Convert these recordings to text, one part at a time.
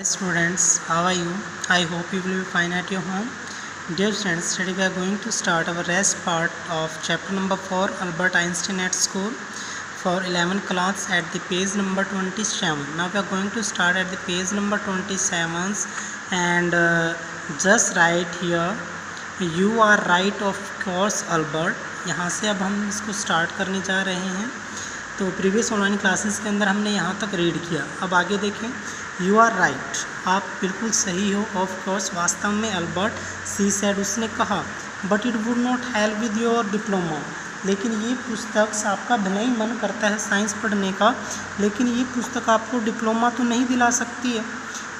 Students, how are you? I hope you will be fine at your home. Dear students, today we are going to start our rest part of chapter number 4, Albert Einstein at School, for 11th class at the page number 27. Now we are going to start at the page number 27 and just write here, you are right of course Albert. यहाँ से अब हम इसको start करने जा रहे हैं। तो प्रीवियस ऑनलाइन क्लासेस के अंदर हमने यहाँ तक रीड किया। अब आगे देखें, यू आर राइट, आप बिल्कुल सही हो, ऑफ कोर्स वास्तव में अल्बर्ट, सी सेड, उसने कहा, but it would not help with your diploma, लेकिन ये पुस्तक, आपका भले ही मन करता है साइंस पढ़ने का, लेकिन ये पुस्तक आपको डिप्लोमा तो नहीं दिला सकती है।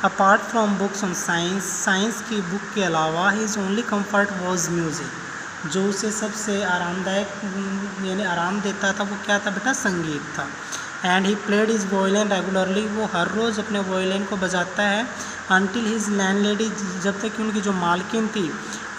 Apart from books on science, science की बुक के अलावा his only comfort was music, जो उसे सबसे आरामदायक यानी आराम देता था वो क्या था बेटा, संगीत था। And he played his violin regularly, वो हर रोज़ अपने वॉयलिन को बजाता है। अनटिल हिज लैंडलेडी, जब तक कि उनकी जो मालकिन थी,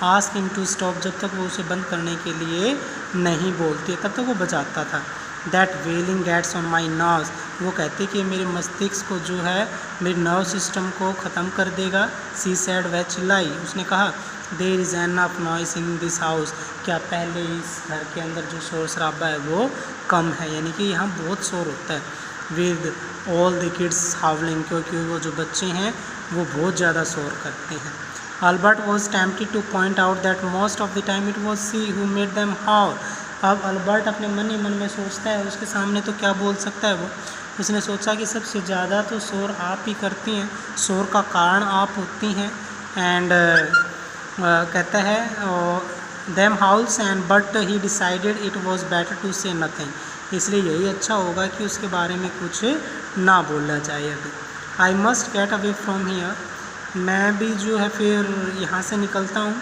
आस्क हिम टू स्टॉप, जब तक वो उसे बंद करने के लिए नहीं बोलती तब तक वो बजाता था। That wailing gets on my nerves, वो कहती कि मेरे मस्तिष्क को जो है, मेरे नर्व सिस्टम को ख़त्म कर देगा। सी सैड, वह चिल्लाई, उसने कहा, there is enough noise in this house, क्या पहले इस घर के अंदर जो शोर शराबा है वो कम है, यानी कि यहाँ बहुत शोर होता है। विद ऑल द किड्स हावलिंग, क्योंकि वो जो बच्चे हैं वो बहुत ज़्यादा शोर करते हैं। Albert was tempted to point out that most of the time it was she who made them howl. अब अल्बर्ट अपने मन ही मन में सोचता है, उसके सामने तो क्या बोल सकता है वो। उसने सोचा कि सबसे ज़्यादा तो शोर आप ही करती हैं, शोर का कारण आप होती हैं। एंड कहता है them howls and but he decided it was better to say nothing, इसलिए यही अच्छा होगा कि उसके बारे में कुछ ना बोला जाए। अभी I must get away from here, मैं भी जो है फिर यहाँ से निकलता हूँ।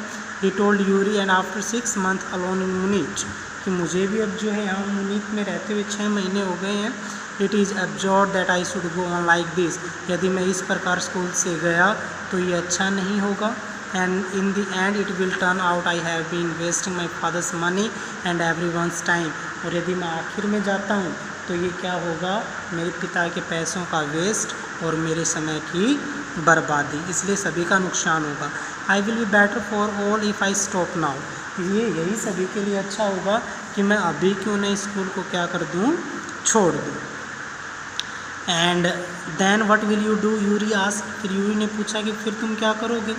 He told Yuri and after 6 months alone in Munich, कि मुझे भी अब जो है यहाँ मुनीच में रहते हुए 6 महीने हो गए हैं। It is absorbed that I should go on like this, यदि मैं इस प्रकार स्कूल से गया तो ये अच्छा नहीं होगा। And in the end it will turn out I have been wasting my father's money and every once time, और यदि मैं आखिर में जाता हूँ तो ये क्या होगा, मेरे पिता के पैसों का वेस्ट और मेरे समय की बर्बादी, इसलिए सभी का नुकसान होगा। I will be better for all if I stop now, ये यही सभी के लिए अच्छा होगा कि मैं अभी क्यों नहीं स्कूल को क्या कर दूँ, छोड़ दूँ। And then what will you do, Yuri ask, फिर यूरी ने पूछा कि फिर तुम क्या करोगे।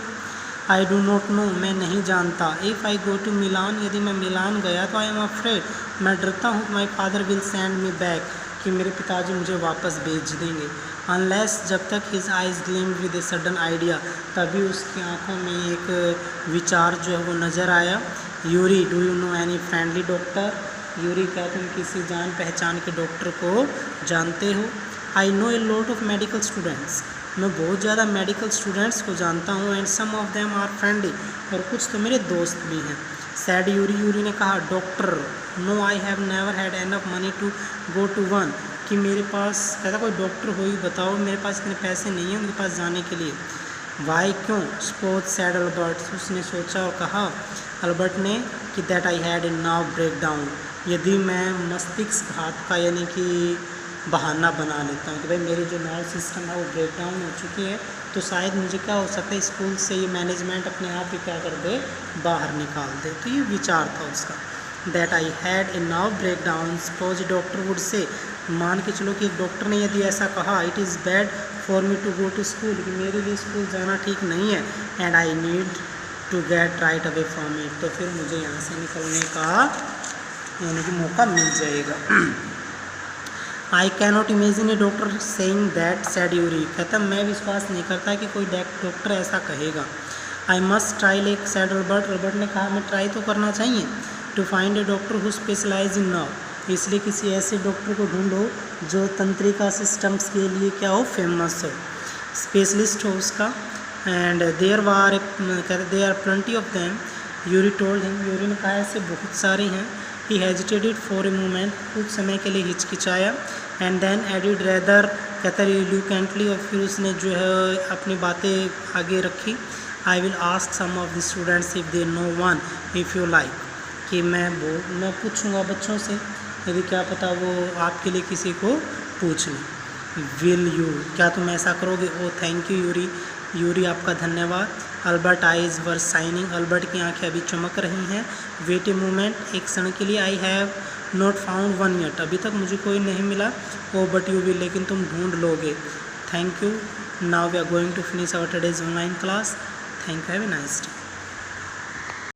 आई डू नॉट नो, मैं नहीं जानता। If I go to Milan, यदि मैं मिलान गया तो आई एम अफ्रेड, मैं डरता हूँ, my father will send me back, कि मेरे पिताजी मुझे वापस भेज देंगे। अनलेस, जब तक his eyes gleam with a sudden idea, तभी उसकी आंखों में एक विचार जो है वो नज़र आया। Yuri, do you know any friendly doctor, Yuri, क्या तुम किसी जान पहचान के डॉक्टर को जानते हो। I know a lot of medical students, मैं बहुत ज़्यादा मेडिकल स्टूडेंट्स को जानता हूँ। And some of them are friendly, और कुछ तो मेरे दोस्त भी हैं। सैड यूरी, यूरी ने कहा, doctor, no I have never had enough money to go to one, कि मेरे पास, कहता कोई डॉक्टर हो ही बताओ, मेरे पास इतने पैसे नहीं हैं उनके पास जाने के लिए। वाई, क्यों, स्पोर्ट सैड अल्बर्ट, उसने सोचा और कहा अल्बर्ट ने कि that I had a nerve breakdown, यदि मैं मस्तिष्क घात का यानी कि बहाना बना लेता हूँ कि भाई मेरी जो नर्व सिस्टम है वो ब्रेक डाउन हो चुकी है, तो शायद मुझे क्या हो सकता है, स्कूल से ये मैनेजमेंट अपने आप ही क्या कर दे, बाहर निकाल दे। तो ये विचार था उसका। That I had a nerve breakdown, suppose doctor would say, मान के चलो कि एक डॉक्टर ने यदि ऐसा कहा, it is bad for me to go to school, कि मेरे लिए स्कूल जाना ठीक नहीं है। And I need to get right away from it, तो फिर मुझे यहाँ से निकलने का यानी कि मौका मिल जाएगा। I cannot imagine A doctor saying that, sad Yuri, कहता मैं विश्वास नहीं करता कि कोई डॉक्टर ऐसा कहेगा। I must try like said Albert, Albert ने कहा मैं ट्राई तो करना चाहिए। To find a doctor who specialize in nerve, इसलिए किसी ऐसे डॉक्टर को ढूंढो जो तंत्रिका सिस्टम्स के लिए क्या हो, फेमस हो, स्पेशलिस्ट हो उसका। And there are plenty of them, Yuri told him, Yuri ने कहा ऐसे बहुत सारे हैं। He hesitated for a moment, कुछ समय के लिए हिचकिचाया। एंड देन एडिड रेदर, कहता रिल्यूकेंटली, और फिर उसने जो है अपनी बातें आगे रखी। I will ask some of the students if they know one if you like, कि मैं पूछूंगा बच्चों से, यदि क्या पता वो आपके लिए किसी को पूछ लें। विल यू, क्या तुम ऐसा करोगे? ओ थैंक यू यूरी, यूरी आपका धन्यवाद। Albert eyes were shining, Albert की आंखें अभी चमक रही हैं। वेट ए मोमेंट, एक क्षण के लिए। I have not found one yet, अभी तक मुझे कोई नहीं मिला। ओ बट यू विल, लेकिन तुम ढूंढ लोगे। Thank you. Now we are going to finish our today's online class. Thank you, have a nice day.